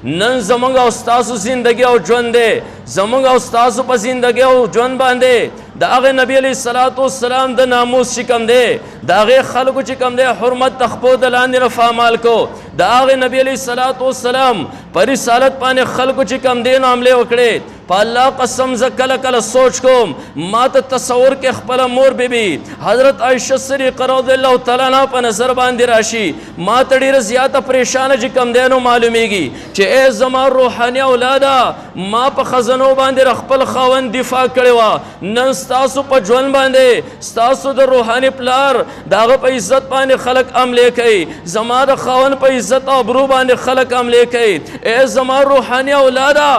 نن زمونږ او ستاسو زندګي او ژوند دی زمونږ او ستاسو په زندګي او ژوند باندې د هغه نبی علیه الصلاۃ والسلام د ناموس چې کوم دی د هغې خلکو چې کوم دی حرمت د خپو د لاندې نه فامال کو د هغې نبی علیه الصلاۃ والسلام په رسالت باندې خلکو چې کوم دی نو حملې وکړې په الله قسم زه کله کله سوچ کوم ما ته تصور کې خپله مور بیبي حضرت عایشه صدیقه رضی الله تعالی عنها په نظر باندې راشي ما ته ډېره زیاته پریشانه چې کوم دی نو معلومیږي چې ای زما روحاني اولاده ما په خزنو باندې خپل خاوند دفاع کړې وه نن ستاسو په ژوند باندې ستاسو د روحاني پلار د هغه په عزت باندې خلک حملې کوي زما د خاوند په عزت او ابرو باندې خلک حملې کوي ای زما روحاني اولاده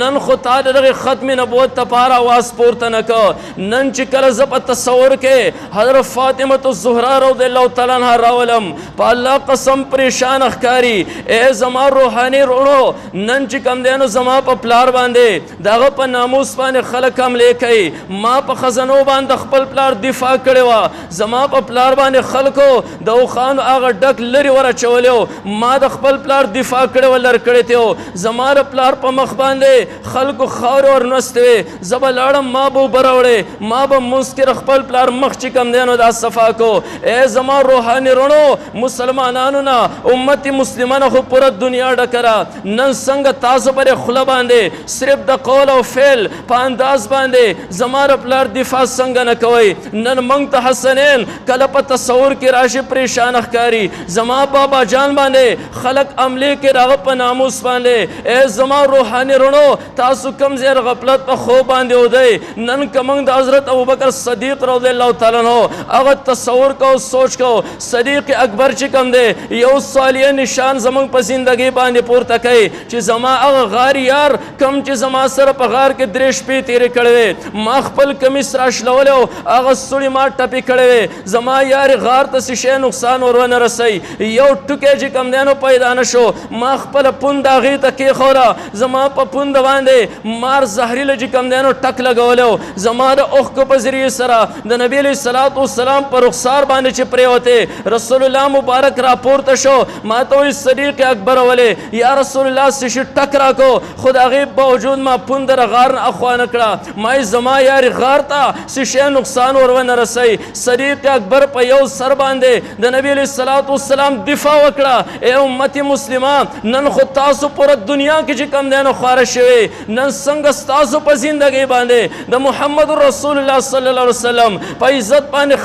نن خو تا دغه ختم نبوت لپاره آواز پورته نه کو نن چې کله زه په تصور کې حضرت فاطمه الزهرا رضی الله تعالی عنها راولم په الله قسم پریشان ښکاري ای زما روحاني رونو نن چې کوم دی نو زما په پلار باندې د هغه په ناموس باندې خلک حملې کوي ما په خزنو باندې خپل پلار دفاع کړې وه زما په پلار باندې خلکو د اوښانو هغه ډک لرې ورچولی و ما د خپل پلار دفاع کړې وه لر کړې تې و زما د پلار په مخ باندې خلکو خاورې ورنستې وې زه به لاړم ما به اوبه راوړې ما به مونځ کې خپل پلار مخ چې کوم دی نو دا صفا کو ای زما روحاني رڼو مسلمانانو نه امت مسلمه نه خو پوره دنیا ډکه ده نن څنګه تاسو پرې خوله باندې صرف د قول او فعل په انداز باندې زما د پلار دفاع څنګه نه کوئ نن موږ ته حسنین کله په تصور کې راشي پریشان ښکاري زما بابا جان باندې خلک حملې کې راغه په ناموس باندې ای زما روحاني رڼو تاسو کم زیر غفلت په خوب باندې ودی نن که موږ د حضرت ابوبکر صدیق رضی الله تعالی عنہ هغه تصور کو سوچ کو صدیق اکبر چې کوم دی یو صالح نشان زموږ په زندګۍ باندې پورته کوي چې زما هغه غار یار کم چې زما سره په غار کې درې شپې تېرې کړې وې ما خپل کمیس راشلولی و هغه سوړې ما ټپې کړې وې زما یار غار ته څه شی نقصان ور ونه رسوي یو ټوکی چې کوم دی نو پیدا نه شو ما خپله پوند هغې ته کېښوله زما په پوند باندې مار زهریله چې کوم دی نو ټک لګولی و زما د اوښکو په ذریعې سره د نبي علیه الصلاۃ والسلام په رخسار باندې چې پرېوتې رسول الله مبارک راپورته شو ما ته وایي صدیق اکبر ولې یا رسول الله څه شي ټک راکو خو د هغې باوجود ما پوند د غار نه اخوا نه کړه ما زما یارې غار ته څه شی نقصان ور ونه رسوي صدیق اکبر په یو سر باندې د نبي علیه الصلاۃ والسلام دفاع وکړه ای امت مسلمان نن خو تاسو پوره دنیا کې چې کوم دی نو خواره شوي نن څنګه ستاسو په زندګۍ باندې د محمد رسول الله صلی الله علیه وسلم په عزت باندې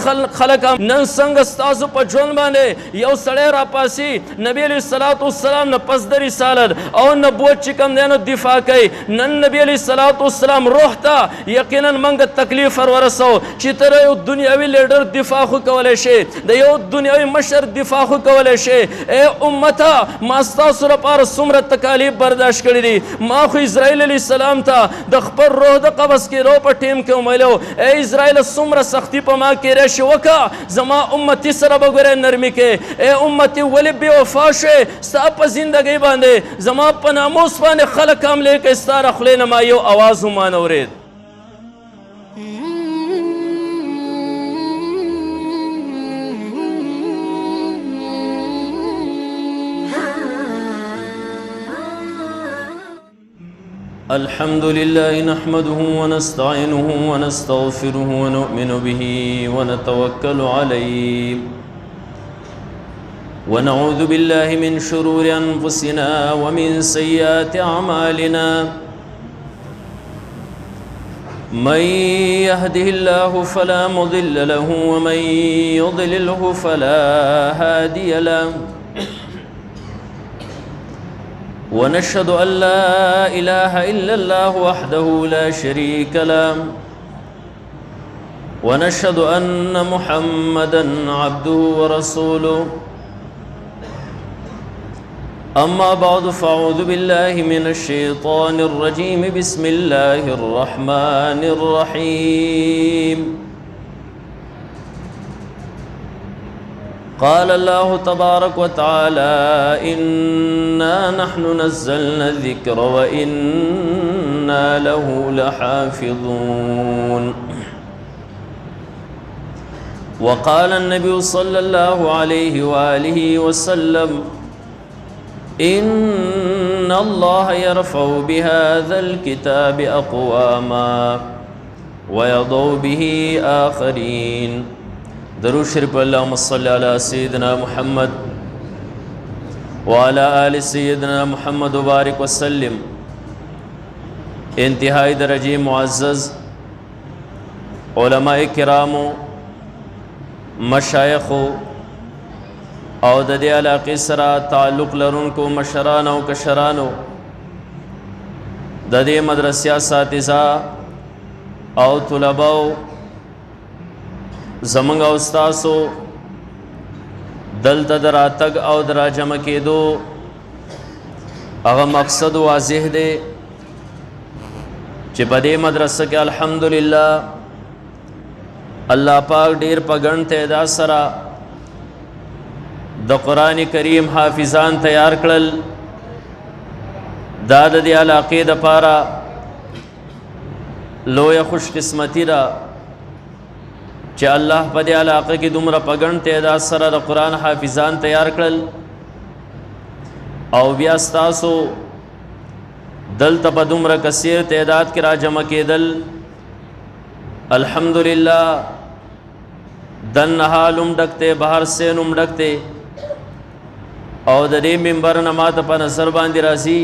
خلک نن څنګه ستاسو په ژوند باندې یو سړی راپاسي نبي علیه الصلاۃ والسلام نه پس د رسالت او نبوت چې کوم دی نو دفاع کوي نن نبي علیه الصلاۃ والسلام روح ته یقینا موږ تکلیف ورسو چې تر یو دنیاوي لیډر دفاع خو کولی شي د یو دنیاوي مشر دفاع خو کولی شي ای امته ما ستاسو لپاره څومره تکالیف برداشت کړي دي ما خو اسرائیل علیه السلام ته د خپل روح د قبض کېدو په ټیم کې وملو ای اسرائیل څومره سختي په ما کې راشي وکړه زما امتي سره به ګورې نرمي کې ای امتي ولې بې وفا شوې ستا په زندګۍ باندې زما په ناموس باندې خلک حملې کوي ستا د خولې نه ما یو اواز هم وانه اورېد الحمد لله نحمده ونستعينه ونستغفره ونؤمن به ونتوكل عليه ونعوذ بالله من شرور أنفسنا ومن سيئات أعمالنا من يهده الله فلا مضل له ومن يضلله فلا هادي له ونشهد أن لا إله إلا الله وحده لا شريك له ونشهد أن محمدًا عبده ورسوله أما بعد فأعوذ بالله من الشيطان الرجيم بسم الله الرحمن الرحيم قال الله تبارك وتعالى إنا نحن نزلنا الذكر وإنا له لحافظون وقال النبي صلى الله عليه وآله وسلم إن إن الله يرفع بهذا الكتاب أقواما ويضع به آخرين. درود شریف اللهم صل على سيدنا محمد وعلى آل سيدنا محمد وبارك وسلم. انتہائی درجے معزز علماء کرامو، مشایخو او د دې علاقې سره تعلق لرونکو مشرانو او کشرانو، د دې مدرسې اساتذه او طلباو، زمونږ او ستاسو دلته د راتګ او د راجمع کېدو هغه مقصد واضح دی چې په دې مدرسه کې الحمدلله الله پاک ډیر په ګڼ تعداد سره د قرآن کریم حافظان تیار کړل. دا د دې علاقې دپاره لویه خوش قسمتي ده چې الله په دې علاقه کې دومره په ګڼ تعداد سره د قرآن حافظان تیار کړل او بیا ستاسو دلته په دومره کثیر تعداد کې را جمع کېدل. الحمدلله دنها لم ډکتے بهر سے نم ډکتے او د دې منبر نه ماته په نظر باندې راځي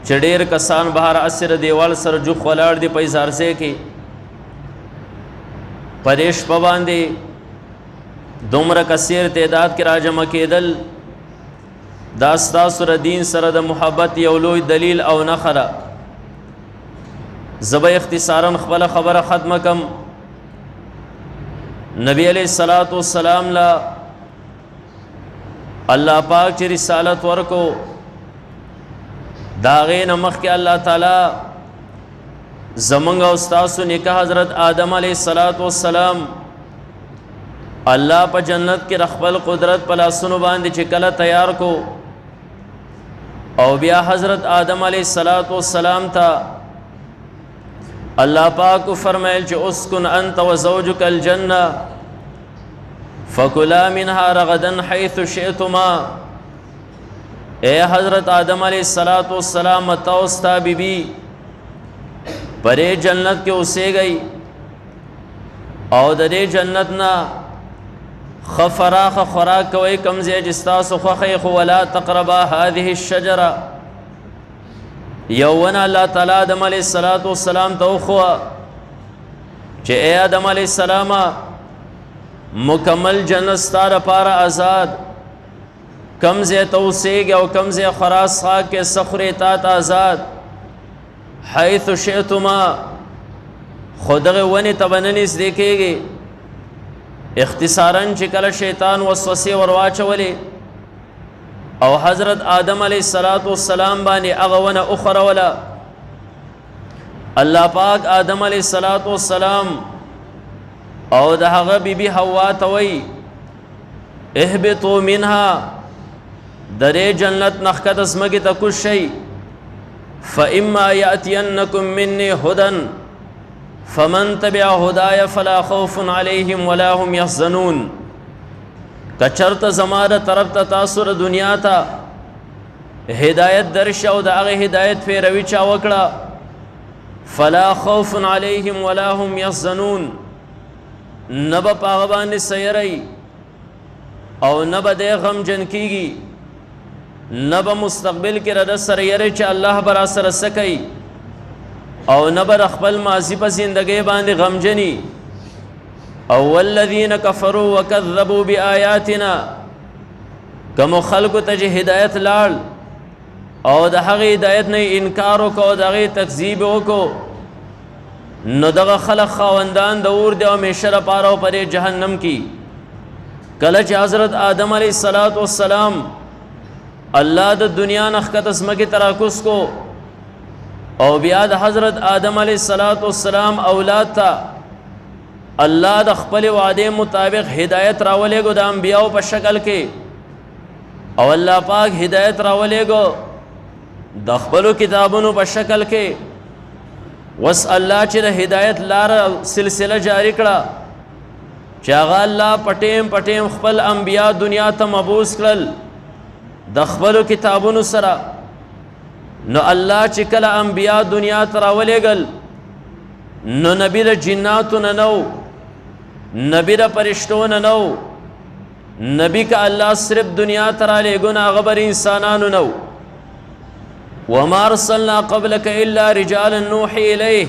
چې ډېر کسان بهر اثر دیوال سره جوخ ولاړ دي په اظهارسې کې پریش په باندې دومره کثیر تعداد کې را جمع کېدل. دا ستاسو د دین سره د محبت یو لوی دلیل او نښه ده. زه به اختصارا خپله خبره ختمه کم. نبی علیہ الصلوۃ والسلام لا الله پاک چې رسالت ورکو دا غې نه مخکې الله تعالی زمونږ او ستاسو نکاح حضرت آدم علیہ الصلوۃ والسلام الله په جنت کې خپل قدرت په لاسونو باندې چې کله تیار کو او بیا حضرت آدم علیہ الصلوۃ والسلام ته اللہ پاک فرمائل چې اسکن انت وزوجک الجنہ فکلا منها رغدا حیث شئتما. اے حضرت آدم علیہ السلام توستا بی بی پرے جنت کے اسے گئی او درے جنت نا خفراخ خوراک کوئی کمزے جستاسو خخیخ ولا تقربا هذه الشجرہ. یوونا اللہ تعالیٰ آدم علیہ السلام توخوا چې اے آدم علیہ السلام مکمل جنت ستاره پارا آزاد کمزے توسیگ او کمزے خراس خاک کے سخری تات آزاد حیث شئتما خودغ ونی تبننیس دیکھے گی. اختصاراً چکل شیطان وسوسے ورواچولی او حضرت آدم علیہ السلام بانی اغوان اخرى ولا اللہ پاک آدم علیہ السلام او دہغ بی بی حوا توئی احبتو منها درے جنت نخکت اسمکی تکش شئی فإما یأتینکم منی ہدن فمن تبع ہدای فلا خوف علیہم ولا هم یحزنون. کچرت زمانہ طرف تا تاثر دنیا تا ہدایت درش او دا اغی ہدایت پیروی چا وکڑا فلا خوف علیہم ولا هم یحزنون. نبا پاغبان سیرئی او نبا دے غم جن کی گی نبا مستقبل کی رد سریرے چا اللہ برا سر سکی او نبا رخبل ماضی پا زندگی باندے غم جنی. او والذین کفروا وکذبوا بآیاتنا کم خلق تجھ ہدایت لال او دا حقی ہدایت نے انکارو کو دا غی تکذیبو کو نو دغه خلق خواندان د اور دی او میشر پارو پر جہنم کی. کلچ حضرت آدم علیہ السلام اللہ د دنیا نخکت اسمکی تراکس کو او بیاد حضرت آدم علیہ السلام اولاد تا اللہ د خپل وعدے مطابق ہدایت راولے گو دا انبیاء په شکل کې او اللہ پاک ہدایت راولے گو د خپل کتابونو په شکل کې. وس اللہ چې د ہدایت لار سلسله جاری کړه چې هغه الله پټیم خپل انبیاء دنیا ته مبعوث کړل د خپلو کتابونو سره. نو الله چې کله انبیا دنیا ته راولېږل نو نبی د جناتو نه نو، نبی د فرشتو نه نو، نبی که الله صرف دنیا ته رالیږو نو هغه بر انسانانو نو. وما ارسلنا قبلک الا رجالا نوحي الیه،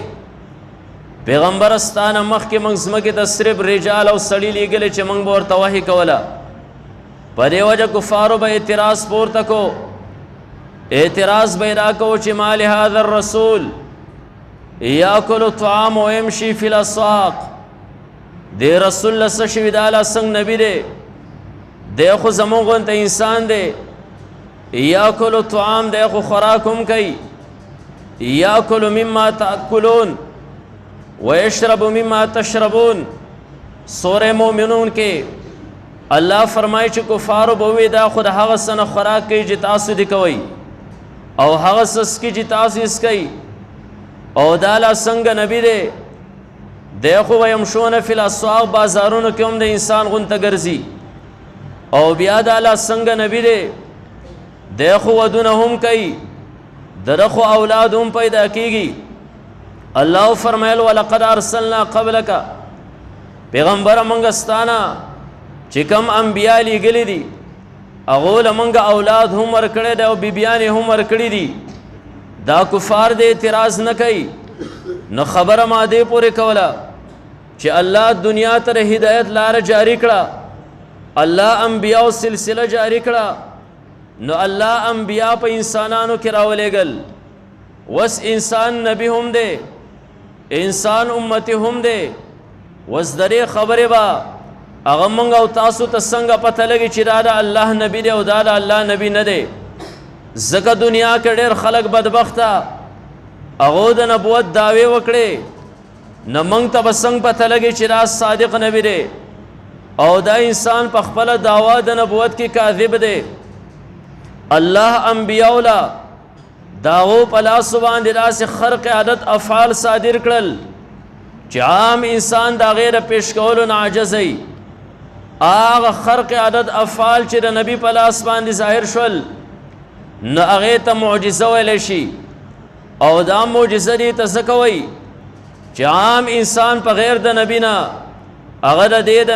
پیغمبر ستانه مخکې موږ ځمکې ته صرف رجال او سړي لیږلي چې موږ به ورته وحي کوله. په دې وجه کفارو به اعتراض پورته کو، اعتراض به یې راکو چې ما لهذا الرسول یاکل الطعام ویمشي فی الاسواق، دې رسول له څه شوي دا لا څنګه نبي دی، دی خو زموږ غونته انسان دی. یاکل الطعام دی خو خوراک هم کوي. یاکل مما تاکلون ویشرب مما تشربون. سورہ مومنون کې الله فرمایي چې کفارو به وي دا خو د هغه څه نه خوراک کوي چې تاسو دې کوئ، او هغه څه څکي چې تاسو یې څکئ، او دا لا څنګه نبي دی، دی خو ویمشون فی الاسواق، بازارونو کې هم د انسان غونته ګرځي. او بیا دا لا څنګه نبي دی، دی خو ودونه هم کوي، دده خو اولاد هم پیدا کیږي. الله فرمایل ولقد ارسلنا قبلک، پیغمبر موږ ستانه چې کوم انبیا لیږلي دي هغو له موږ اولاد هم ورکړی دی او بیبیانې هم ورکړي دي. دا کفار دې اعتراض نه کوي. نو خبره ما دې پورې کوله چې الله دنیا ته د هدایت لاره جاری کړه، الله انبیاو سلسله جاری کړه. نو الله انبیا په انسانانو کې راولېږل. وس انسان نبی هم دی، انسان امتی هم دی. وس درې خبرې به هغه موږ او تاسو ته څنګه پته لګي چې دا د الله نبی دی او دا د الله نبی نه دی. ځکه دنیا کې ډېر خلک بدبخته هغو د نبوت دعوې وکړې، نه موږ ته به څنګه پته لګي چې دا صادق نبی دی او دا انسان په خپله دعوا د نبوت کې کاذب دی. الله انبیاو له د هغو په لاسو باندې داسې خرق عادت افعال صادر کړل چې عام انسان د هغې د پیش کولو نه عاجزوي. هغه خرق عادت افعال چې د نبي په لاس باندې ظاهر شول نو هغې ته معجزه ویلی شي. او دا معجزه دې ته څه کوئ چې عام انسان په غیر د نبي نه هغه د دې د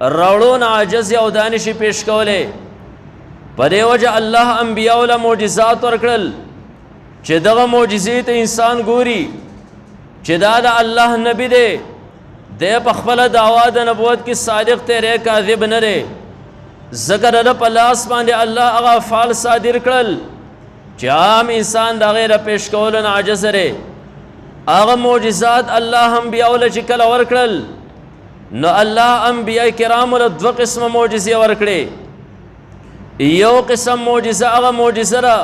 راوړو نه عاجز او دا نشي پیش کولی. په دې وجه الله انبیاو له معجزات ورکړل چې دغه معجزې ته انسان ګوري چې دا د الله نبی دی، دی په خپله دعوا د نبوت کې صادق دی، کاذب نه دی. ځکه د ده په لاس باندې الله هغه افعال صادر کړل چې عام انسان د هغې د پیش کولو نه عاجز دی. هغه معجزات الله انبیاو له چې کله ورکړل نو الله انبیا کرامو له دوه قسمه معجزې ورکړې. یو قسم معجزه هغه معجزه ده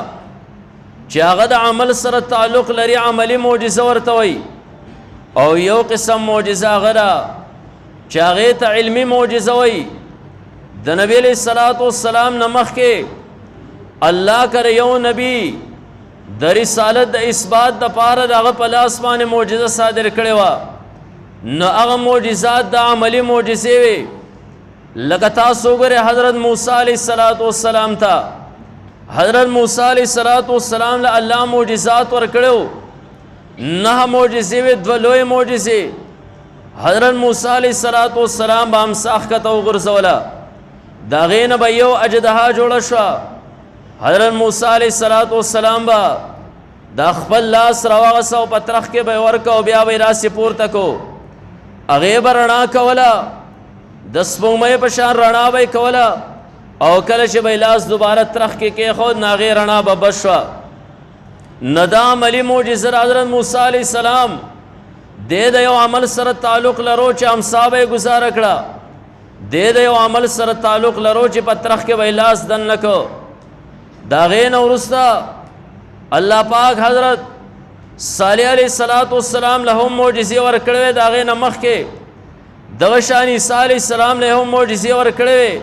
چې هغه د عمل سره تعلق لري، عملی معجزه ورته وایي. او یو قسم معجزه هغه ده چې هغې ته علمي معجزه وایي. د نبی علیه الصلاة والسلام نه مخکې الله کره یو نبی د رسالت د اثبات دپاره د هغه په لاس باندې معجزه صادر کړې وه. نو هغه معجزات د عملي معجزې وې. لکه تاسو وګورئ حضرت موسی علیه السلام ته، حضرت موسی علیه السلام له الله معجزات ورکړو. 9 معجزې وې، 2 لویې معجزې. حضرت موسی علیه السلام به امسا ښکته وغورځوله، د هغې نه به یو اجدها جوړه شوه. حضرت موسی علیه السلام به دا خپل لاس راواغسته او په ترخ کې به یې ورکه او بیا به یې راسې پورته کو. هغې به رڼا کوله، د سپوږمۍ په شان رڼا به یې کوله، او کله چې به یې لاس دوباره ترخ کې کېښود نو هغې رڼا به بس شوه. نه دا عملي معجزه حضرت موسی علیه السلام دی د یو عمل سره تعلق لرو چې امسا به یې ګزاره کړه، دی د یو عمل سره تعلق لرو چې په ترخ کې به یې لاس دننه کو. د هغې نه وروسته الله پاک حضرت صالح علیه السلام له هم معجزې ورکړې وې. د هغې نه مخکې دغه شان عیسی علیه السلام له هم معجزې ورکړې وې.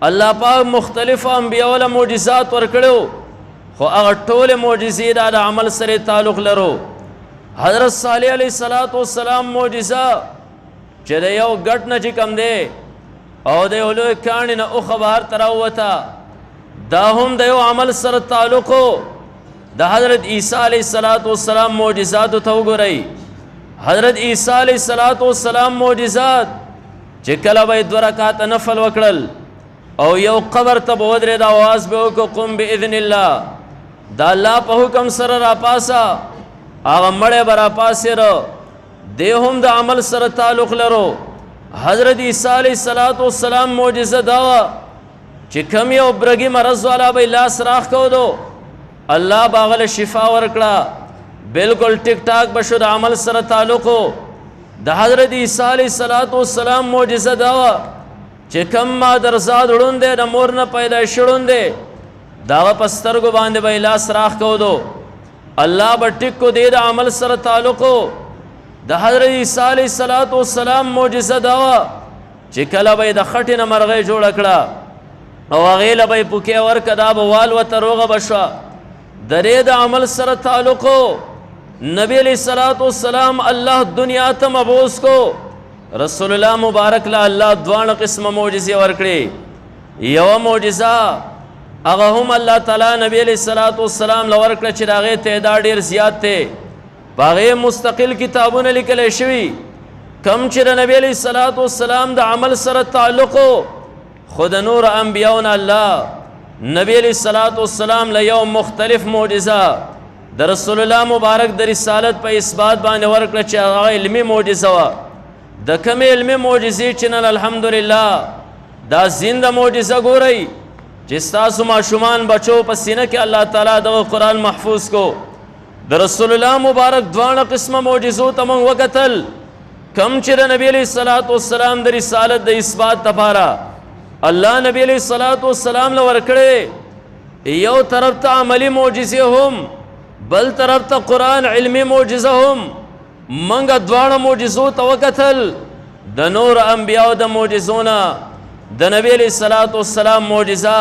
الله پاک مختلفو انبیاو له معجزات ورکړو، خو هغه ټولې معجزې دا د عمل سره تعلق لرو. حضرت صالح علیه السلام معجزه چې د یو ګټ نه چې کم دی او د یو لوی کاڼي نه اوښه بهر ته راووته، دا هم د یو عمل سره تعلق د حضرت عیسی علیه السلام معجزات ته وګورئ. حضرت عیسی علیه السلام معجزات چې کله به 2 رکعات نفل وکړل او یو قبر ته به ودرېد، آواز به وکړو قم باذن الله، دا الله په حکم سره راپاسه، هغه مړی به راپاسېره. دی هم د عمل سره تعلق لرو. حضرت عیسی علیه السلام معجزه دا وه چې کم یو برګي مرض والا به لاس راخ کودو، الله به هغه له شفا ورکړه، بالکل ټیک ټاک به شو. د عمل سره تعلق د حضرت عیسی علیه السلام معجزه دا وه چې کم مادرزاد ړوند دی، د مور نه پیدا شړوند دی، د هغه په سترګو باندې به لاس راخ کودو، الله به ټیک کو. دی د عمل سره تعلق د حضرت عیسی علیه السلام معجزه دا وه چې کله به یې د خټې نه مرغۍ جوړه کړه او هغې له به یې پوکې ورکړه، دا به والوته روغه به شوه. د دې د عمل سره تعلق نبی علیہ السلام الله دنیا ته مبعوث کو، رسول الله مبارک له الله 2 قسمه معجزې ورکړي. یوه معجزه هغه هم الله تعالی نبی علیہ السلام له ورکړه چې د هغې تعداد ډېر زیات دی، په هغې مستقل کتابونه لیکلی شوي کم چې د نبی علیہ السلام د عمل سره تعلق خو د نور انبیاونه الله نبی علیہ السلام له یو مختلف معجزه د رسول الله مبارک د رسالت په اثبات باندې ورکړه چې هغه علمي معجزه وه. د کومې علمي معجزې چې نن الحمدلله دا زنده معجزه ګورئ چې ستاسو ماشومان بچو په سینه کې الله تعالی دغه قرآن محفوظ کو. د رسول الله مبارک 2 قسمه معجزو ته موږ وکتل، کم چې د نبی علیه السلام د رسالت د اثبات دپاره الله نبی علیه السلام له ورکړی. یو طرف ته عملی معجزې هم، بل طرف ته قرآن علمی معجزه هم. منګه 2 معجزو ته وکتل، د نور انبیاو د معجزو نه د نبی علیه السلام معجزه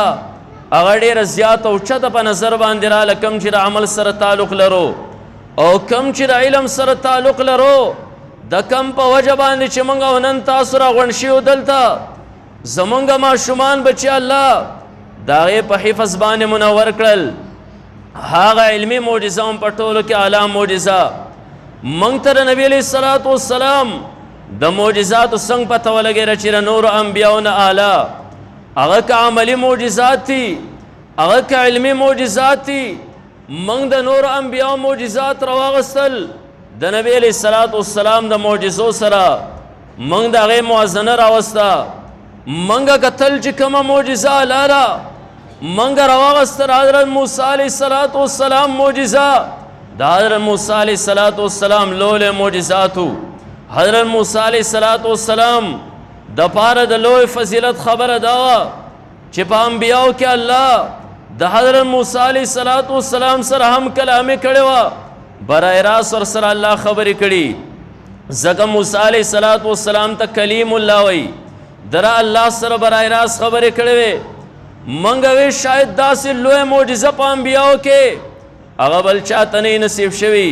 هغه ډېره زیاته او چته په نظر باندې راله، کم چې د عمل سره تعلق لرو او کم چې د علم سره تعلق لرو. د کم په وجه باندې چې موږ نن تاسو راغونډ شوي دلته زمونږ ماشومان بچي الله د هغې په حفظ باندې منور کړل، هغه علمي معجزه هم په ټولو کې اعلی معجزه. موږ ته د نبی علیه السلام د معجزاتو څنګه پته ولګېده چې د نورو انبیاو نه اعلی، هغه که عملي معجزات دي، هغه که علمي معجزات دي. موږ د نورو انبیاو معجزات راواغستل، د نبی علیه السلام د معجزو سره موږ د هغې موازنه راوسته. منګه کتل چې کومه معجزه اعلی ده، منګه راواغسته حضرت موسی علیه السلام معجزه. د حضرت موسی علیه السلام لوی معجزاتو، حضرت موسی علیه السلام د پاره د لوی فضیلت خبره دا وه چې په انبیاو کې الله د حضرت موسی علیه السلام سره هم کلامي کړې وه، برای راست ورسره الله خبرې کړي. ځکه موسی علیه السلام ته کلیم الله وایي، دره الله سره برای راست خبرې کړې وې. منګه وې شاید داسې لوی معجزه په انبیاو کې هغه بل چاته نه نصیب شوي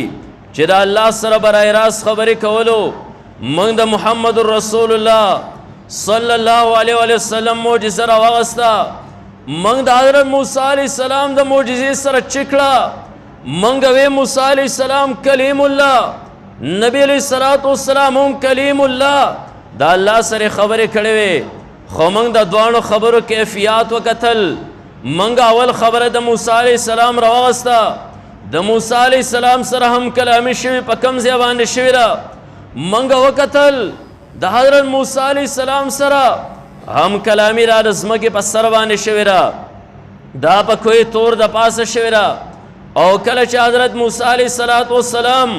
چې د الله سره برای راست خبرې کولو. موږ د محمد رسول الله صلی الله علیه وسلم معجزه راواغسته. موږ د حضرت موسی علیه السلام د معجزې سره چکړه. موږ وې موسی علیه السلام کلیم الله، نبی علیه السلام هم کلیم الله، د الله سره خبرې کړې وې. خو موږ د 2 خبرو کیفیات وکتل. موږ اول خبره د موسی علیه السلام راواغسته، د موسی علیه السلام سره هم کلامي شوي، په کوم ځای باندې شوي ده. موږ وکتل د حضرت موسی علیه السلام سره هم کلامي را د ځمکې په سر باندې شوي ده، دا په کوه طور د پاسه شوي ده. او کله چې حضرت موسی علیه السلام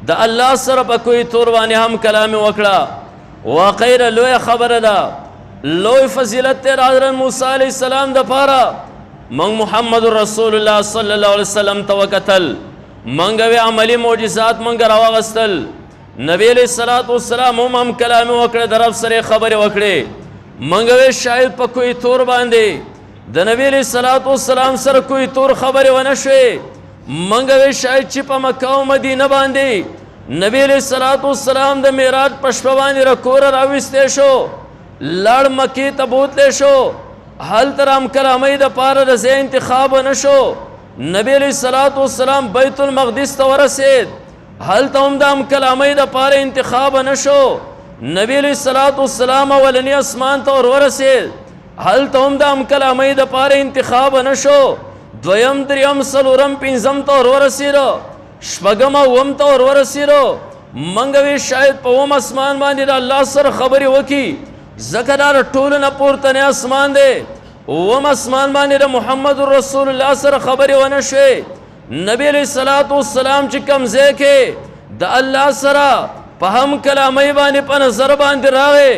د الله سره په کوه طور باندې هم کلامي وکړه، واقعا لوی خبره ده، لوی فضیلت دی حضرت موسی علیه السلام دپاره. موږ محمد رسول الله صلی الله علیه وسلم ته وکتل، موږ وې عملي معجزات موږ راواغستل. نبی علیه السلام هم کلامي وکړه، د رب سره خبرې وکړې. موږ وې شاید په کوه طور باندې د نبی علیه السلام سره کوه طور خبرې ونه شوې. موږ وې شاید چې په مکه او مدینه باندې نبی علیه السلام د معراج په شپه باندې را کوره راویستی شو، لړ مکې ته بوتلی شو. هل تر هم کلامۍ د پاره د ځای انتخاب نشو. نبی علیہ الصلوۃ والسلام بیت المقدس ته ورسید، هلته هم د هم کلامۍ د پاره انتخاب نشو. نبی علیہ الصلوۃ والسلام اولنی اسمان ته ورسید، هلته هم د هم کلامۍ د پاره انتخاب نشو. دویم دریم څلورم پنځم ته ورسیدو، شپږم اووم ته ورسیدو. منګ وی شاید په اوم اسمان باندې د الله سره خبرې وکړي، ځکه دا د ټولو نه پورتنی اسمان دی. اوم اسمان باندې د محمد رسول الله سره خبرې ونه شوې. نبی علیہ الصلوۃ والسلام چې کوم ځای کې د الله سره په هم کلامۍ باندې په نظر باندې راغی،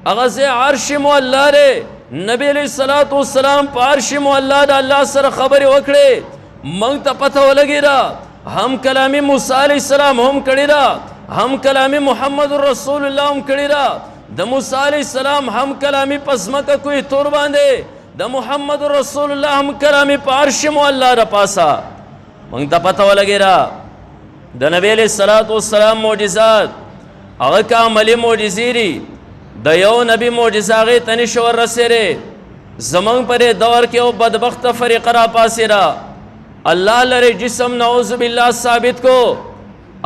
هغه ځای عرش معلی دی. نبی علیہ الصلوۃ والسلام په عرش معلی د الله سره خبرې وکړې. موږ ته پته ولګېده هم کلامي موسی علیہ السلام هم کړې ده، هم کلامي محمد رسول الله هم کړې ده. د موسی علیہ السلام هم کلامي په ځمکه کوی تور باندې، د محمد رسول الله هم کلامي په عرش معلی د پاسه. موږ ته پته ولګېده د نبی علیہ الصلوۃ والسلام معجزات هغه کاملي معجزې دي. د یو نبی معجزه هغې ته نشي وررسېدی. زموږ په دې دور کې یو بدبخته فریقه راپاڅېده، الله لرې جسم نعوذ بالله ثابت کو.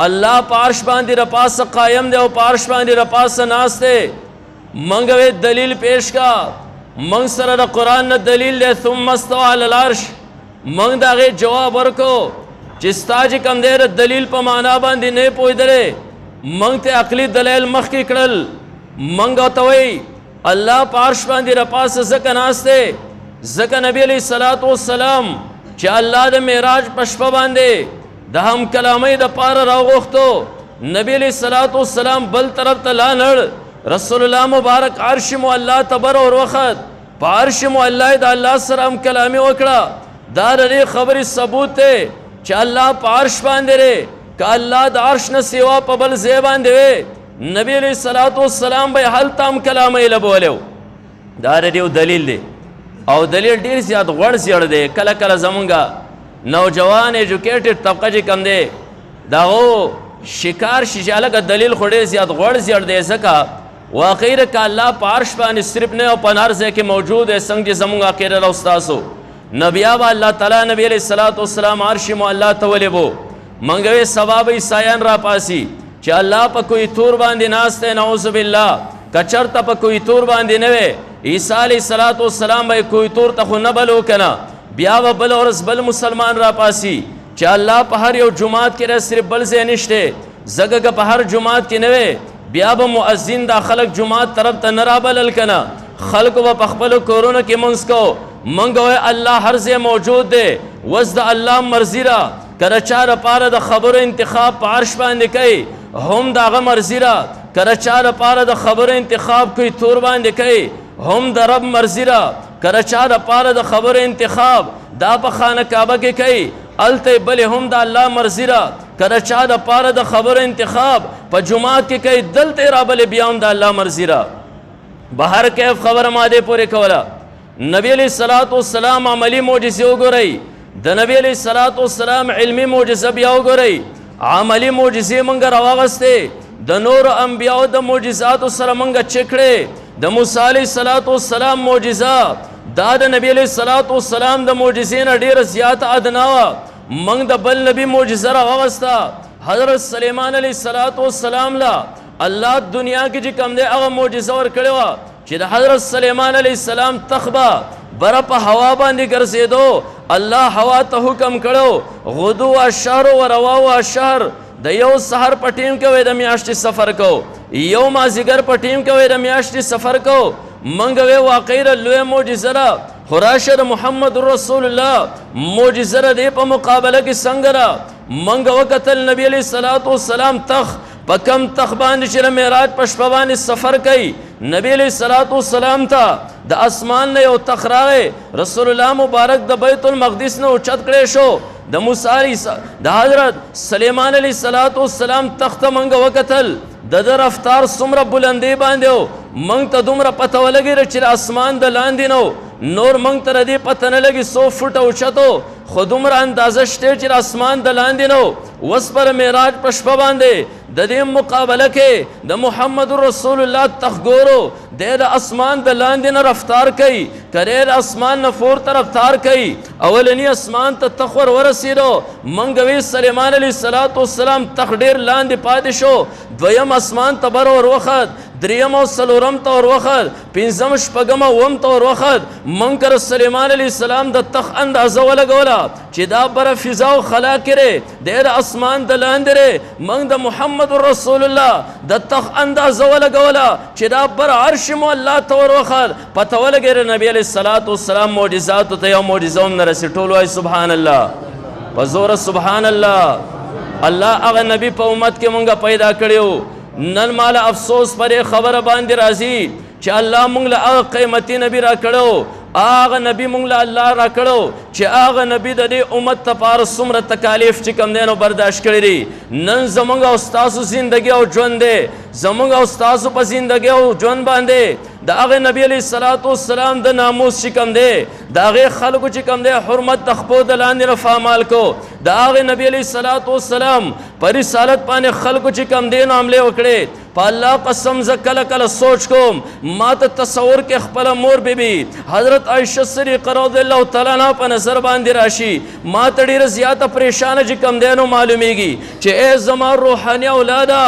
الله په عرش باندې د پاسه قایم دی او په عرش باندې د پاسه ناست دی. موږ وې دلیل پیش کا، موږ سره د قرآن نه دلیل دی. ثم استوى علی العرش، موږ د هغې جواب ورکو چې ستا چې کوم دی د دلیل په معنا باندې نه پوهېدلی. موږ ته عقلي دلایل مخکې کړل. موږ ورته وایي الله په عرش باندې د پاسه ځکه ناست دی ځکه نبی علیہ الصلوۃ والسلام چې الله د معراج په شپه باندې د هم کلامۍ د پاره راوغوښتو. نبی علیہ الصلوۃ والسلام بل طرف ته لاړ، رسول الله مبارک عرش معلی ته بر وروخت. په عرش معلی د الله سره هم کلامي وکړه. دا د دې خبرې ثبوت دی چې الله په عرش باندې دی. که الله د عرش نه سوا په بل ځای باندې وی، نبی علیہ الصلوۃ والسلام به هلته هم کلامۍ لبولی. دا د دې دلیل دی او دلیل ډیر زیات غوړ زیړ دی. کله کله زمونږ نوجوان ایجوکیټډ طبقه چې کم دی دا هغو شکار شي چې هلکه دلیل خو ډېر زیات غوړ زیړ دی، ځکه واقعي د که الله په عرش باندې صرف نه او په هر ځای کې موجود دی څنګه چې زمونږ عقیده ده ستاسو. نو بیا به الله تعالی نبی علیہ الصلوۃ والسلام عرش معلی ته ولیبو. موږ وې سبا به عیسایان راپاسي چې الله په کوی تور باندې ناست دی. نعوذ بالله که چېرته په کوی تور باندې نه وی، عیسی علیہ الصلوۃ والسلام به کوی تور ته خو نه بلو که نه، بیا به بل ورځ بل مسلمان راپاسي چې الله په هر یو جماعت کې صرف بل ځای نشته. ځکه که په هر جماعت کې نه وی، بیا به مؤذن دا خلک جماعت طرف ته نه رابلل که نه، خلکو به په خپلو کورونو کې مونځ کو. موږ وایو الله هر ځای موجود دی، وس د الله مرضي ده. که د چا دپاره د خبرو انتخاب په عرش باندې کوي هم د هغه مرضي ده، که د چا دپاره د خبرو انتخاب کوي تور باندې کوي هم د رب مرضي ده، که د چا دپاره د خبرو انتخاب دا په خانه کعبه کې کوي هلته بلې هم د الله مرضي ده، که د چا دپاره د خبرو انتخاب په جماعت کې کوي دلته یې رابلې بیا هم د الله مرضي ده. بهر کیف خبره ماده پورې کوله. نبی علیہ الصلوۃ والسلام عملی معجزې وګورئ، د نبی علیہ الصلوۃ والسلام علمی معجزه بیا وګورئ، عملی معجزې موږ راواغستې. د نورو انبیاو د معجزاتو سره موږ چک کړې. د موسی علیہ الصلوۃ والسلام معجزه دا د نبی علیہ الصلوۃ والسلام د معجزې نه ډېره زیاته ادنا وه. موږ د بل نبی معجزه راواغسته. حضرت سلیمان علیہ الصلوۃ والسلام لا الله دنیا کې چې کوم دی هغه معجزه ورکړې وه چې د حضرت سلیمان علیہ السلام تخت به بره په هوا باندې ګرځېدو. الله هوا ته حکم کړو غدو الشهر و رواو الشهر، د یو سحر په ټیم کې وی د میاشتې سفر کو، یو مازدیګر په ټیم کې وی د میاشتې سفر کو. موږ وی واقعي د لویه معجزه ده، خو راشه د محمد رسول الله معجزه د دې په مقابله کې څنګه ده. موږ وکتل نبی علیہ الصلوۃ والسلام تخت په کم تخت باندې چې د معراج په شپه باندې سفر کوي. نبی علیہ الصلوۃ والسلام ته د اسمان نه یو تخت راغی، رسول الله مبارک د بیت المقدس نه اوچت کړی شو. د موسی د حضرت سلیمان علیہ الصلوۃ والسلام تخت موږ وکتل، د رفتار څومره بلندۍ باندې و. موږ ته دومره پته ولګېده چې د اسمان د لاندې نو نور موږ ته د دې پته نه لګي 100 فوټه اوچت و، خو دومره اندازه شته چې د اسمان د لاندې نو. وس پر معراج په شپه باندې د دې مقابله کې د محمد رسول الله تخګورو د اسمان د لاندې نه رفتار کوي کرے د اسمان نه پورته رفتار کوي اولنی اسمان ته تخور ورسېدو منګوي سليمان عليه السلام تخ ډېر لاندې پاتې شو دویم اسمان ته بر ور وخت دریم او څلورم ته ور وخت پنځم شپږم اووم ته ور وخت منکر سليمان عليه السلام د تخ اندازه ولګوله چې دا بر فضا او خلا کړي د اسمان د لاندې منګ د محمد رسول الله د تخ اندازه ولګوله چې دا بر عرش مو الله ته ور وخت پته ولګره نبی عليه السلام معجزات ته یو معجزه هم نه رسي ټول وای سبحان الله په زور سبحان الله الله هغه نبی په امت کې مونږه پیدا کړیو نن مال افسوس پر خبر باندې راځي چې الله مونږ له هغه قیمتي نبی را کړو هغه نبی مونږ له الله را کړو چې هغه نبی د دې امت لپاره څومره تکالیف چې کم دینو برداشت کړی دي نن زمونږ او ستاسو زندگی او ژوند دی زمونږ او ستاسو په زندگی او ژوند باندې د هغه نبی علیه السلام د ناموس چې کم دی د هغې خلکو چې کم دی حرمت د خپو د لاندې نه فامال کو د هغې نبی علیه السلام په رسالت باندې خلکو چې کم دی نو حملې وکړې په الله قسم زه کله کله سوچ کوم ما ته تصور کې خپله مور بیبي حضرت عایشه صدیقه رضی الله تعالی عنها په نظر باندې راشي ما ته ډېره زیاته پریشانه چې کم دی نو معلومیږي چې ای زما روحاني اولاده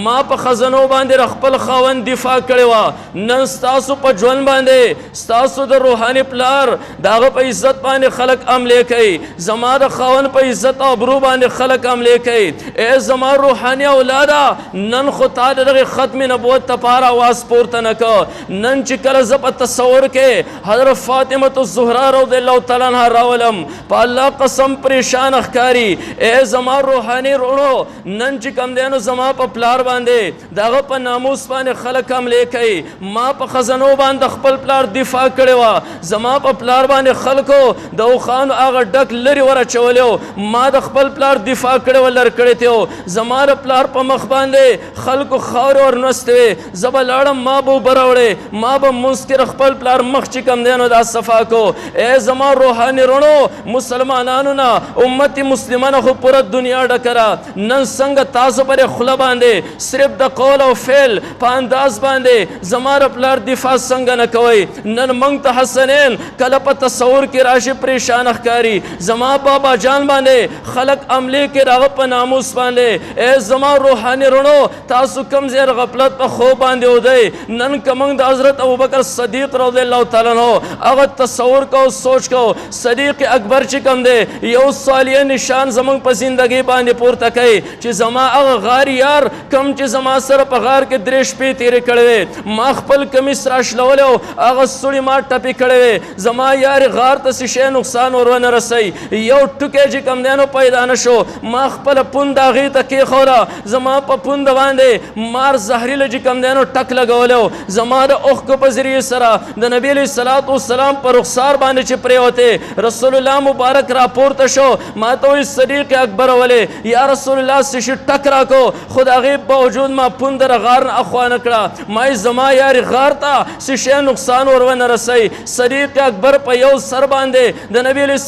ما په خزنو باندې خپل خاوند دفاع کړې وه نن ستاسو په ژوند باندې ستاسو د روحاني پلار د هغه په عزت باندې خلک حملې کوي زما د خاوند په عزت او ابرو باندې خلک حملې کوي ای زما روحاني اولاده نن خو تا د دغه ختم نبوت لپاره آواز پورته نه کو نن چې کله زه په تصور کې حضرت فاطمه الزهرا رضی الله تعالی عنها راولم په الله قسم پریشان ښکاري ای زما روحاني رونو نن چې کم دی نو زما په پلار باندې د هغه په ناموس باندې خلک حملې کوي ما په خزنو باندې خپل پلار دفاع کړې وه زما په پلار باندې خلکو د اوښانو هغه ډک لرې ور اچولی ما د خپل پلار دفاع کړې وه لر کړې تې زما د پلار په مخ باندې خلکو خاورې ورنستې وې زه به لاړم ما به اوبه راوړې ما به لمونځ کې خپل پلار مخ چې کوم دی نو دا صفا کو ای زما روحاني رڼو مسلمانانو نه امت مسلمه نه خو پوره دنیا ډکه را نن څنګه تاسو پرې خوله باندې صرف د قول او فعل په انداز باندې زما د پلار دفاع څنګه نه کوئ نن موږ ته حسنین کله په تصور کې راشي پریشان ښکاري زما بابا جان باندې خلک حملې کې راغه په ناموس باندې ای زما روحاني رڼو تاسو کم زیر غفلت په خوب باندې ودی نن که موږ د حضرت ابوبکر صدیق رضی الله تعالی عنہ هغه تصور کو سوچ کو صدیق اکبر چې کوم دی یو صالح نشان زموږ په زندگی باندې پورته کوي چې زما هغه غار یار کم چې زما سره په غار کې درې شپې تېرې کړې ما خپل کمیس راشلولی او هغه سوړې ما ټپې کړې زما یار غار ته څه شی نقصان ور ونه رسوي یو ټوکی چې کوم دی نو پیدا نه شو ما خپله پوند هغې ته کېښوله زما په پوند باندې مار زهریله چې کوم دی نو ټک لګولی زما د اوښکو په ذریعې سره د نبي علیه السلام په رخسار باندې چې پرېوتې رسول الله مبارک راپورته شو ما ته وایي صدیق اکبر ولې یا رسول الله څه شي ټک راکو خو د هغې باوجود ما پوند د غار نه اخوا نه کړه ما زما یارې غار ته څه شی نقصان ور ونه رسوي صدیق اکبر په یو سر باندې د نبي علیه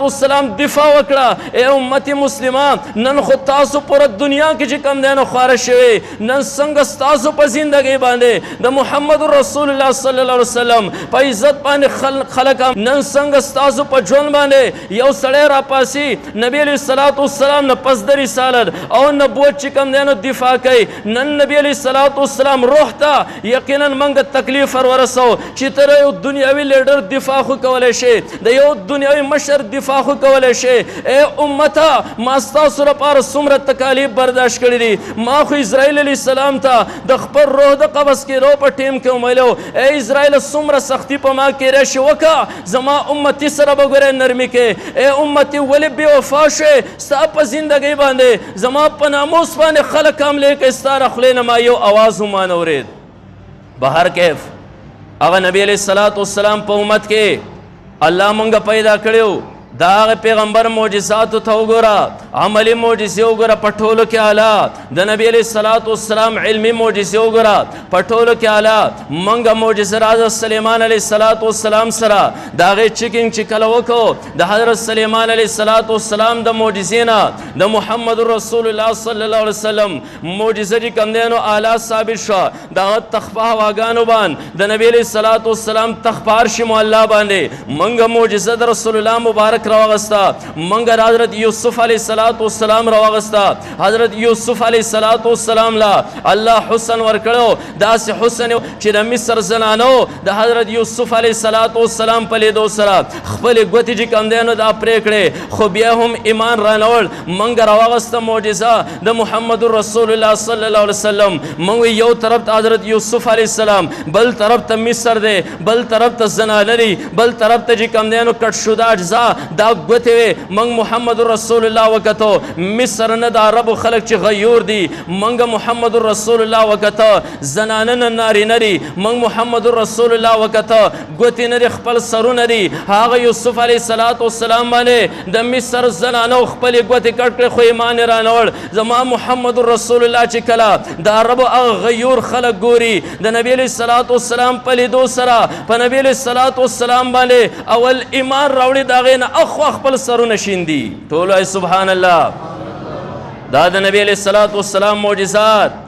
السلام دفاع وکړه ای امت مسلمان نن خو تاسو پوره دنیا کې چې کم دی نو خواره شوي نن څنګه ستاسو په زندګۍ باندې د محمد رسول الله صلی الله علیه وسلم په عزت باندې خلک نن څنګه ستاسو په ژوند باندې یو سړی راپاسي نبی علیه السلام نه پس د رسالت او نبوت چې کوم دی نو دفاع کوي نن نبی علیه السلام روح ته یقینا موږ تکلیف ورسو چې تر یو دنیاوي لیډر دفاع خو کولی شي د یو دنیاوي مشر دفاع خو کولی شي ای امته ما ستاسو لپاره څومره تکالیف برداشت کړي دي ما خو اسرائیل علیه السلام ته د خپل روح د قبض کېدو په ټیم کې ومیلو ای اسرائیل څومره سختی په ما کېدی شي وکړه زما امتي سره به ګورې نرمي کې ای امتي ولې بې وفا شوې ستا په زندګۍ باندې زما په ناموس باندې خلک حملې کوي ستا له خولې نه ما یو اواز هم وانه اورېد بهر کیف هغه نبی علیه السلام په امت کې الله مونږ پیدا کړیو دا هغه پیغمبر معجزاتو ته وګوره عملی معجزې وګوره په ټولو کې اعلی د نبی علیه الصلاۃ والسلام علمي معجزې وګوره په ټولو کې اعلی منګه معجزه راز سلیمان علیه الصلاۃ والسلام سره د هغې چیکینګ چې کله وکړو د حضرت سلیمان علیه الصلاۃ والسلام د معجزې نه د محمد رسول الله صلی الله علیه وسلم معجزه چې کوم دی نو اعلی ثابت شوه د هغه تخ په هواګانو باندې د نبی علیه الصلاۃ والسلام تخ په عرش معلی باندې منګه معجزه د رسول الله مبارک راوغسته منګه حضرت یوسف علیه الصلاۃ والسلام راوغسته حضرت یوسف علیه الصلاۃ والسلام لا الله حسن ورکړو داسې حسن چې د مصر زنانو د حضرت یوسف علیه الصلاۃ والسلام په لیدو سره خپلې ګوتې چې کوم دی نو دا پرې کړې خو بیا هم ایمان رانوړ منګه راوغسته معجزه د محمد رسول الله صلی الله علیه وسلم موږ یو طرف ته حضرت یوسف علیه السلام بل طرف ته مصر دی بل طرف ته زنانه دي بل طرف ته چې کوم دی نو کټ شده اجزا دا ګوتې وې موږ محمد رسول الله وکتو مصر نه د عربو خلک چې غیور دي موږ محمد رسول الله وکته زنانه نه نارینه دي موږ محمد رسول الله وکته ګوتې نه دي خپل سرونه دي هغه یوسف علیه الصلاۃ والسلام باندې د مصر زنانو خپلې ګوتې کټ کړې خو ایمان یې رانوړ زما محمد رسول الله چې کله د عربو هغه غیور خلک ګوري د نبی علیه الصلاۃ والسلام په لیدو سره په نبی علیه الصلاۃ والسلام باندې اول ایمان راوړي د هغې نه اخوا خپل سرونه شیندي ټولو سبحان الله دا د نبی علیه الصلاۃ والسلام معجزات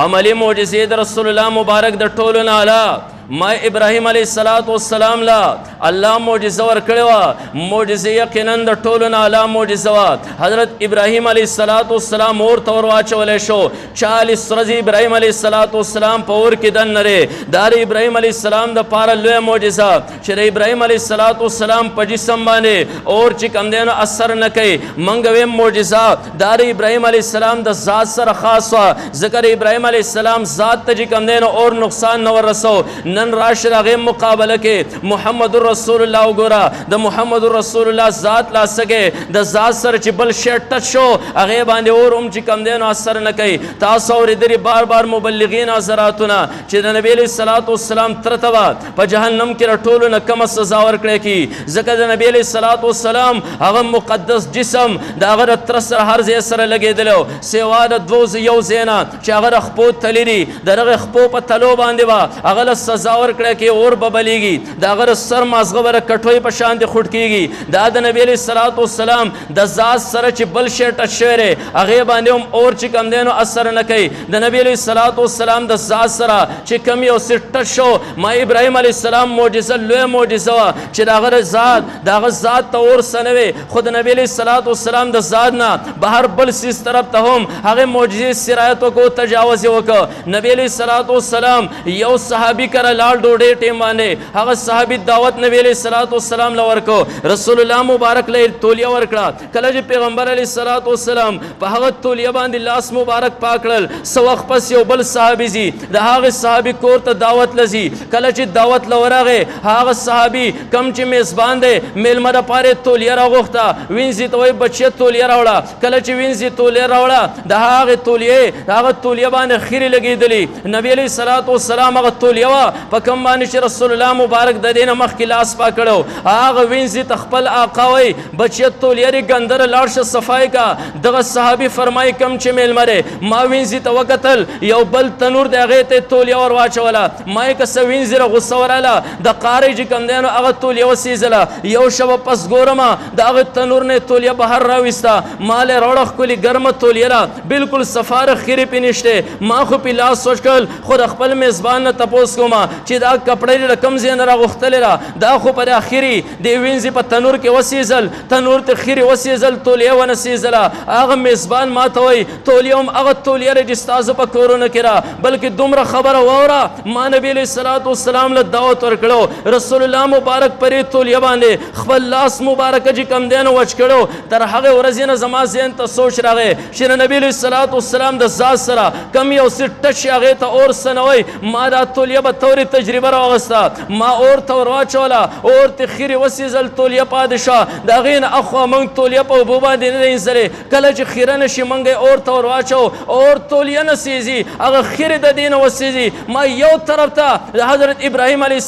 عملی معجزې د رسول الله مبارک د ټولو نه اعلی ما ابراهیم علیه الصلاۃ والسلام لا الله معجزه ورکړې وه معجزه یقینا د ټولو نه اعلی معجزه وه حضرت ابراهیم علیه الصلاۃ والسلام اور ته ور واچولی شو 40 ورځې ابراهیم علیه الصلاۃ والسلام په اور کې دننه دی دا د ابراهیم علیه السلام دپاره لویه معجزه چې د ابراهیم علیه الصلاۃ والسلام په جسم باندې اور چې کوم دی نو اثر نه کوي موږ ویم معجزه دا د ابراهیم علیه السلام د ذات سره خاص وه ځکه د ابراهیم علیه السلام ذات ته چې کوم دی نو اور نقصان نه ورسو نن راشه هغې مقابله کې محمد رسول الله وګوره د محمد رسول الله ذات لا سکے د ذات سره چې بل شی ټچ شو هغې باندې اور هم چې کوم دی نو اثر نه کوي تاسو اورېدلي بار بار مبلغین حضراتونه چې د نبي علیه الصلاۃ والسلام تره ته به په جهنم کې د ټولو نه کمه سزا ورکړی کي ځکه د نبي علیه الصلاۃ والسلام هغه مقدس جسم د هغه د تره سره هر ځای سره لګېدلی سوا د دوو یو ځای نه چې هغه د خپو تلي دي د هغې خپو په تلو باندې به هغه له سزا ورکړی کې اور به بلیږي د هغه سر مازغه به د کټوۍ په شان دې خوټ کېږي دا د نبي علیه الصلاۃ والسلام د ذات سره چې بل شی ټچ شوی دی هغې باندې هم اور چې کوم دی نو اثر نه کوي د نبي علیه الصلاۃ والسلام د ذات سره چې کوم یو څه ټچ شو ما ابراهیم علیه السلام معجزه لویه معجزه وه چې د هغه ذات د هغه ذات ته اور څه نه وی خو د نبي علیه الصلاۃ والسلام د ذات نه بهر بل څیز طرف ته هم هغې معجزې سرایت وکړو تجاوز یې وکړه نبي علیه الصلاۃ والسلام یو صحابي کره لاړ ډوډۍ ټیم باندې هغه صحابي دعوت نبی علیه الصلاۃ والسلام له ورکړو رسول الله مبارک له تولیه ورکړه کله چې پیغمبر علیه الصلاۃ والسلام په هغه تولیه باندې لاس مبارک پاک کړل څه وخت پس یو بل صحابي ځي د هغې صحابي کور ته دعوت له ځي کله چې دعوت له ورغې هغه صحابي کم چې میزبان دی میلمه دپاره یې تولیه راغوښته وینځي ته وایي بچیه تولیه راوړه کله چې وینځي تولیه راوړه د هغې تولیې د هغه تولیه باندې خیرې لګېدلي نبي علیه الصلاۃ والسلام هغه تولیه وه په کوم باندې چې رسول الله مبارک د دې نه مخکې لاس پاک کړو هغه وینځي ته خپل آقا وایي بچیه تولیه دې ګندره لاړ شه صفای کا دغه صحابي فرمایي کم چې میلمه دی ما وینځي ته وکتل یو بل تنور د هغې ته تولیه ور واچوله ما یې که څه وینځي را غصه وراله د قارۍ چې کوم دی نو هغه تولیه وسېزله یو شبه پس ګورمه د هغه تنور نه تولیه بهر راویسته ما لې راوړه ښکلې ګرمه تولیه ده بلکل صفاره خیرې پې نشته ما خو پې لاس سوچ کړل خو د خپل میزبان نه تپوس کومه چې دا کپړې له کوم ځای نه راغوښتلې ده دا خو په اخري د وینځي په تنور کې وسېزل تنور ته خیرې وسېزل تولیه ونه سېزله هغه میزبان ما ته وایي تولیه هم هغه تولیه دی چې ستاسو په کورونو کې را بلکې دومره خبره واوره ما نبي علیه الصلاۃ والسلام له دعوت ورکړو رسول الله مبارک پرې تولیه باندې خپل لاس مبارکه چې کوم دی نو وچ کړو تر هغې ورځې نه زما ذهن ته سوچ راغی چې د نبي علیه الصلاۃ والسلام د ذات سره کم یو څه ټچ هغې ته اور څه نه وایي ما دا تولیه به تورې وی تجربه راوغسته ما اور ته ور واچوله اور ته خیرې وسېزل تولیه پاتې شوه د هغې نه اخوا موږ تولیه په اوبو باندې نه ده ایستلې کله چې خیره نه شي موږ یې اور ته ور واچو اور تولیه نه سېزي هغه خیرې د دې نه وسېزي ما یو طرف ته د حضرت ابراهیم علیه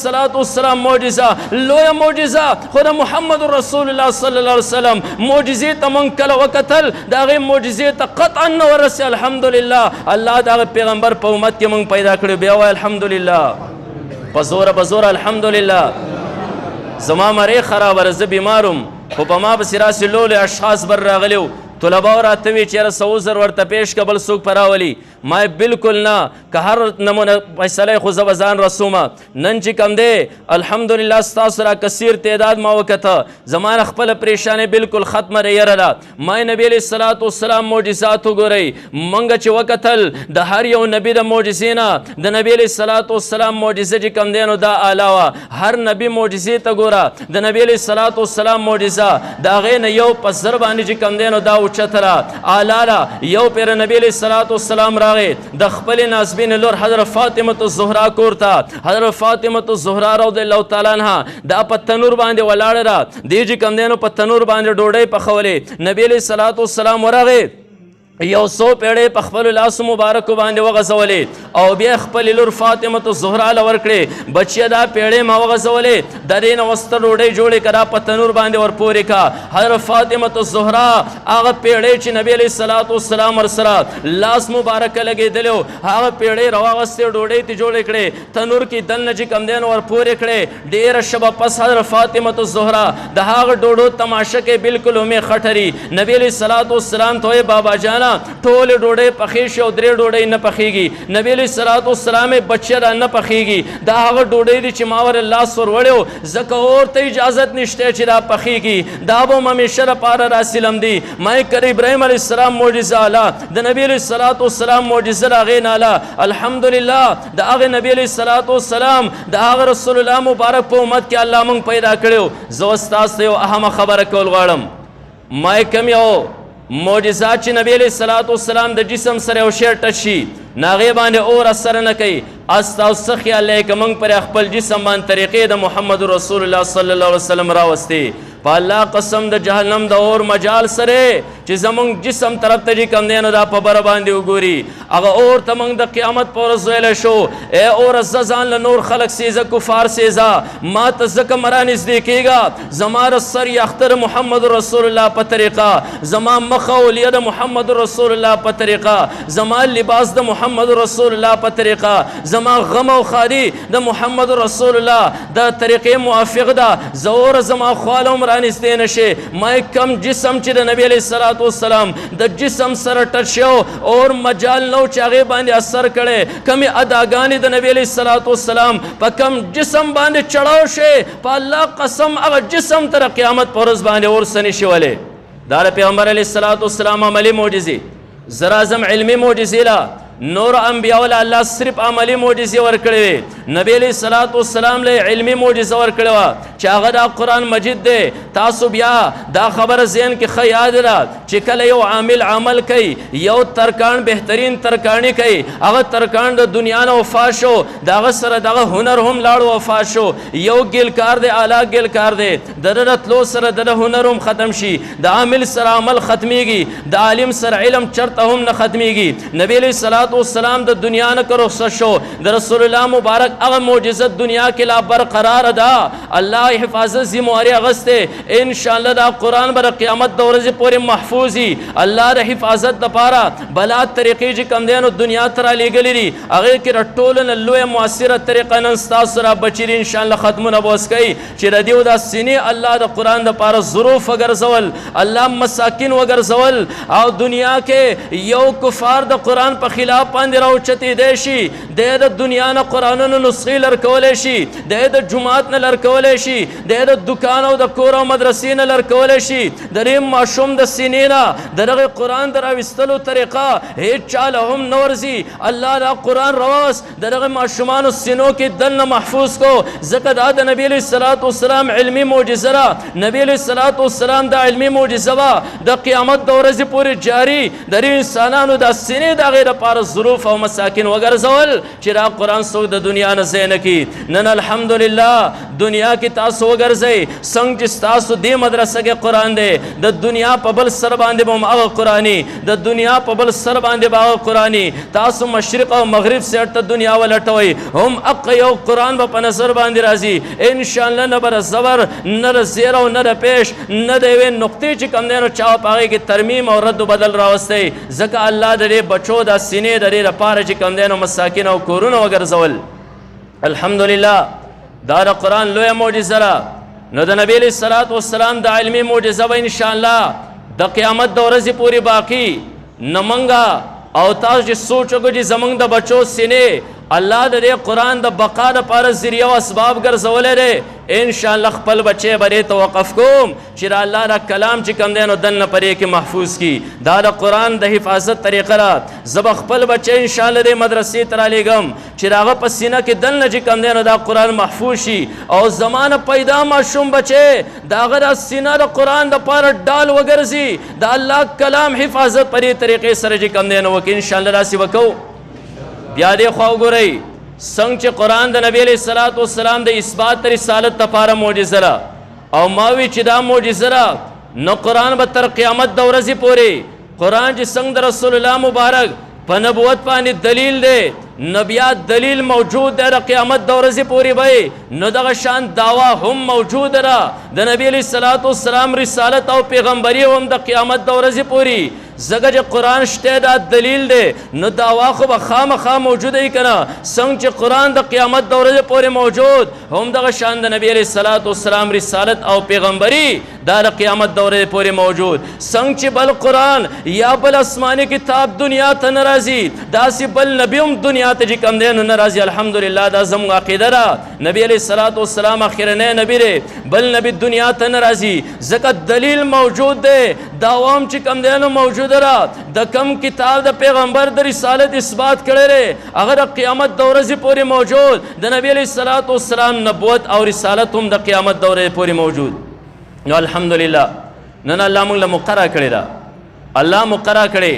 السلام معجزه لویه معجزه خو د محمد رسول الله صلی الله علیه وسلم معجزې ته موږ کله وکتل د هغې معجزې ته قطعا نه ورسې الحمدلله الله د هغه پیغمبر په امت کې موږ پیدا کړو بیا وایه الحمدلله په زوره الحمدلله زما مرې خرابه زه بیمارم خو په ما پسې راسې لولې اشخاص بر راغلي وو طلباو راته وي چې یاره 100 زر ورته پیش که بل څوک په راولي ما بالکل نه که هر نمونه فیصله خو زه به ځان رسومه نن چې کوم دی الحمدلله ستاسو را کثیر تعداد ما وکته زما نه خپله پریشانۍ بالکل ختمه یره ده ما نبي علیه الصلاة والسلام معجزات وګورئ موږ چې وکتل د هر یو نبي د معجزې نه د نبي علیه الصلاة والسلام معجزه چې کوم دی نو دا اعلی وه هر نبي معجزې ته ګوره د نبي علیه الصلاة والسلام معجزه د هغې نه یو په زر باندې چې کوم دی نو دا اوچته اعلی ده یو پیر نبي علیه الصلاة والسلام راغی د خپل نازبین لور حضرت فاطمه الزهرا کور ته حضرت فاطمه الزهرا رضی الله تعالی عنها دا په تنور باندې ولاړه ده دې چې کوم دی نو په تنور باندې ډوډۍ پخولې نبي علیه الصلاة والسلام ورغی یو 100 پیړې په خپل لاس مبارک باندې وغځولې او بیا خپل لور فاطمه الزهرا له ورکړې بچیه دا پیړې ما وغځولې د دې نه وسته ډوډۍ جوړې کړه په تنور باندې ورپورې کا حضرت فاطمه الزهرا هغه پیړې چې نبی علیه الصلاة والسلام ورسره لاس مبارک لګېدلی و هغه پیړې راواغستې ډوډۍ ته جوړې کړې تنور کې دننه چې کوم دی نو ورپورې کړې ډېره شبه پس حضرت فاطمه الزهرا د هغه ډوډو تماشه کې بالکل همې خټري نبی علیه الصلاة والسلام ته بابا جانا ټول ډوډۍ پخې شي او درې ډوډۍ نه پخېږي نبي علیه الصلاة والسلام یې بچیه را نه پخېږي دا هغه ډوډۍ دی چې ما ور لاس ور وړی و ځکه اور ته اجازت نشته چې دا پخېږي دا به م همیشه دپاره راسلم دی ما یې کړی ابراهیم علیه السلام معجزه اعلی د نبي علیه الصلاة والسلام معجزه د هغې نه اعلی الحمدلله د هغې نبي علیه الصلاة والسلام د هغه رسول الله مبارک په امت کې الله موږ پیدا کړی زه اوس تاسو ته یو اهمه خبره کول غواړم ما یې کوم یو معجزات چې نبی علیه الصلاة والسلام د جسم سره یو شی ټچ شي نه هغې باندې اور اثر نه کوي ستاسو څه خیال دی که موږ پر خپل جسم باندې طریقې د محمد رسول الله صلی الله علیه وسلم راوستې په الله قسم د جهنم د اور مجال سره چې زمونږ جسم طرف ته چې کوم دی نو دا په بره باندې وګوري هغه اور ته موږ د قیامت په ورځ ویلی شو ای اوره زه ځان له نور خلک سیزه کفار سیزه ما ته ځکه مه رانږدې کېږه زما د سر یخته د محمد رسول الله په طریقه زما مخه اولیه د محمد رسول الله په طریقه زما لباس د محمد رسول الله په طریقه زما غم او خاري د محمد رسول الله د طریقې موافق ده زه اوره زما خواله هم رانږدې نه شي ما کم جسم چې د نبي علیه الصلاة والسلام د جسم سره ټچ شو اور مجال نو چې هغې باندې اثر کړی کمې اداګانې د نبي علیه الصلاة والسلام په کم جسم باندې چړاو شي په الله قسم هغه جسم تر قیامت په ورځ باندې اور څه نشي ولی دا د پیغمبر علیه الصلاة والسلام عملي معجزې زه راځم علمي معجزې له نور انبیاء له الله صرف عملی معجزې ورکړې وې نبی علیه الصلاة والسلام له علمي معجزه ورکړې وه چې هغه دا قرآن مجید دی تاسو بیا دا خبره ذهن کې ښه یاد ده چې کله یو عامل عمل کوي یو ترکاڼ بهترین ترکاڼي کوي هغه ترکاڼ د دنیا نه وفات شو د هغه سره دغه هنر هم لاړ وفات شو یو ګیلکار دی اعلی ګیلکار دی د ده د تلو سره د ده هنر هم ختم شي د عامل سره عمل ختمیږي د عالم سره علم چرته هم نه ختمیږي نبی علیه الصلاة والسلام د دنیا نه که رخصت شو د رسول الله مبارک هغه معجزه دنیا کې لا برقرار ده الله حفاظت ذمہواري اغسته ان شاء الله دا قرآن بر قیامت د ورځې پورې محفوظ وي الله د حفاظت دپاره بلا طریقې چې کوم دی نو دنیا ته رالیږلي دي هغې کې د ټولو نه لویه مؤثره طریقه نن ستاسو را بچي دي ان شاء الله ختمونه به اوس کوي چې د دې دا سینې الله د قرآن دپاره ظروف وګرځول الله مساکین وګرځول او دنیا کې یو کفار د قرآن په خلاف باندې راوچتېدی شي د دنیا نه قرآنونو نسخې لرکولی شي د جومات نه لرکولی شي د دکان او د کور او مدرسې نه لرکولی شي د دې ماشوم د سینې نه د دغه قرآن د راویستلو طریقه هېڅ چا له هم نه ورځي الله دا قرآن راوست د دغه ماشومانو سینو کې دننه محفوظ کو ځکه دا د نبي علیه الصلاة والسلام علمي معجزه ده نبي علیه الصلاة والسلام دا علمي معجزه وه د قیامت د ورځې پورې جاري د دې انسانانو دا سینې د هغې دپاره ظروف او مساکین وګرځول چې دا قرآن څوک د دنیا نه ځای نه کړي. نن الحمدلله دنیا کې تاسو وګرځئ څنګه چې ستاسو دې مدرسه کې قرآن دی، د دنیا په بل سر باندې به هم هغه قرآني، د دنیا په بل سر باندې به هغه قرآني. تاسو مشرق او مغرب سیټ ته دنیا ولټوئ هم حق یو قرآن به په نظر باندې راځي انشاءالله. نه به زبر نه د زیر او نه د پیش نه د یوې نقطې چې کوم دی نو چا په هغې کې ترمیم او رد و بدل راوستی. ځکه الله د دې بچو دا سینې د دې لپاره چې کوم دی نو مساکین او کورونه وګرځول. الحمدلله دا د قرآن لویه معجزه ده. نو د نبی علیه الصلاة والسلام د علمي معجزه به انشاءالله د قیامت د ورځې پورې باقي. نه منګه او تاسو چې سوچ وکړو چې زمونږ د بچو سینې الله د دې قرآن د بقا دپاره ذریعه او اسباب ګرځولی دی. انشاءالله خپل بچی به دې ته وقف کوم چې د الله دا کلام چې کوم دی نو دننه پرې کې محفوظ کړي. دا د قرآن د حفاظت طریقه ده. زه به خپل بچی انشاءالله دې مدرسې ته رالیږم چې د هغه په سینه کې دننه چې کوم دی نو دا قرآن محفوظ شي. او زما نه پیدا ماشوم بچی د هغه د سینه د قرآن دپاره ډال وګرځي د الله کلام حفاظت په دې طریقې سره چې کوم دی نو وکړي. انشاءالله داسې وکړو. بیا دې خوا وګورئ څنګه چې قرآن د نبی علیه الصلاة والسلام د اثبات رسالت دپاره معجزه ده. او ما وی چې دا معجزه ده نو قرآن به تر قیامت د ورځې پورې قرآن چې څنګه د رسول الله مبارک په نبوت باندې دلیل دی نو بیا دلیل موجود دی د قیامت د ورځې پورې به نو دغه شان دعوا هم موجوده ده د نبی علیه الصلاة والسلام رسالت او پیغمبري هم د قیامت د ورځې پورې. ځکه چې قرآن شته دا دلیل دی نو دعوا خو به خامخا موجوده وي که نه. څنګه چې قرآن د قیامت د ورځې پورې موجود هم دغه شان د نبی علیه الصلاة والسلام رسالت او پیغمبري دا د قیامت د ورځې پورې موجود. څنګه چې بل قرآن یا بل آسماني کتاب دنیا ته نه راځي داسې بل نبي هم دنیا ته چې کوم دی نو نه راځي. الحمدلله دا زموږ عقیده ده. نبی علیه الصلاة والسلام اخرنی نبي دی بل نبي دنیا ته نه راځي ځکه دلیل موجود دی. دعوا هم چې کوم دی نو موجود د کم کتاب د پیغمبر د رسالت اثبات کړی دی هغه د قیامت د ورځې پورې موجود. د نبی علیه الصلاة والسلام نبوت او رسالت هم د قیامت د ورځې پورې موجود. نو الحمدلله نن الله موږ له مقرره کړې ده. الله مقرره کړې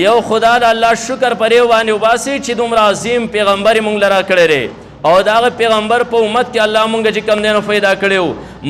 یو خدا د الله شکر پرې باندې وباسي چې دومره عظیم پیغمبر موږ لرا کړی دی او د هغه پیغمبر په امت کې الله موږ چې کوم دی نو پیدا کړی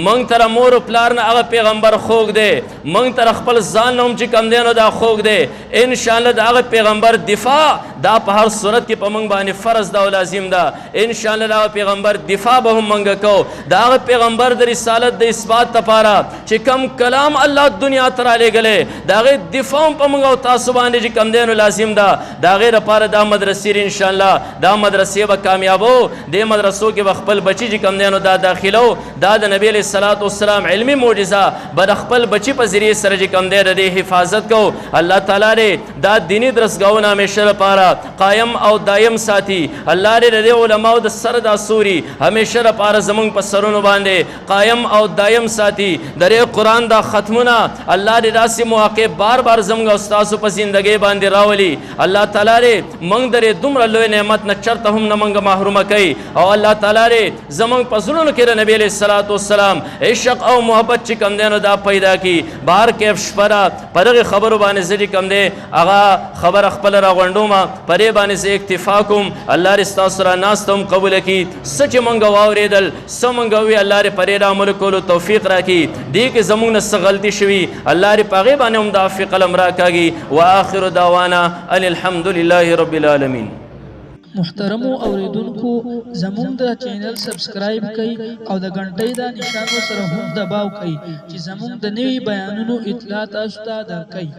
منگ تر مور و پلار نه هغه پیغمبر خوږ دی منگ تر خپل ځان نه هم چې کوم دی نو دا خوږ دی. انشاءالله د هغه پیغمبر دفاع دا په هر صورت کې په موږ باندې فرض ده او لازم ده. انشاءالله د هغه پیغمبر دفاع به هم موږ کوو. د هغه پیغمبر د رسالت د اثبات لپاره چې کم کلام الله دنیا ته رالیږلی د هغې دفاع هم په موږ او تاسو باندې چې کوم دی نو لازم ده. د هغې لپاره دا مدرسې انشاءالله دا مدرسې به کامیابو. دې مدرسو کې به خپل بچي چې کوم دی نو دا داخلو. دا د نبی علیه الصلاة والسلام علمي معجزه به د خپل بچي په ذریعې سره چې کوم دی د دې حفاظت کو. الله تعالی دې دا دیني درسګاهونه همیشه لپاره قایم او دایم ساتي. الله دې د دې علماو د سر دا سوري همیشه لپاره زمونږ په سرونو باندې قایم او دایم ساتي. د دې قرآن دا ختمونه الله دې داسې مواقع بار بار زمونږ او ستاسو په زندګۍ باندې راولي. الله تعالی دې موږ د دې دومره لوی نعمت نه چرته هم نه موږ محرومه کوي. او الله تعالی دې زمونږ په زړونو کې د نبی علیه الصلاة والسلام عشق او محبت چې کم دی نو دا پیدا کی. بهر کیف شپه ده په دغې خبرو باندې زه چې کم دی هغه خبره خپله راغونډومه په دې باندې زه اکتفا کوم. الله دې ستاسو را ناسته هم قبوله کړي. څه چې موږ واورېدل څه موږ ووي الله دې په دې عمل کولو توفیق راکړي. دې کې زموږ نه څه غلطي شوي الله دې په هغې باندې هم د عفو قلم راکاږي. وآخر دعوانا ان الحمد لله رب العالمین. محترمو اوریدونکو زموږ د چینل سبسکرایب کړئ او د غنټۍ د نشانو سره هم دباو کړئ چې زموږ د نوي بیانونو اطلاع تاسو ته درکړي.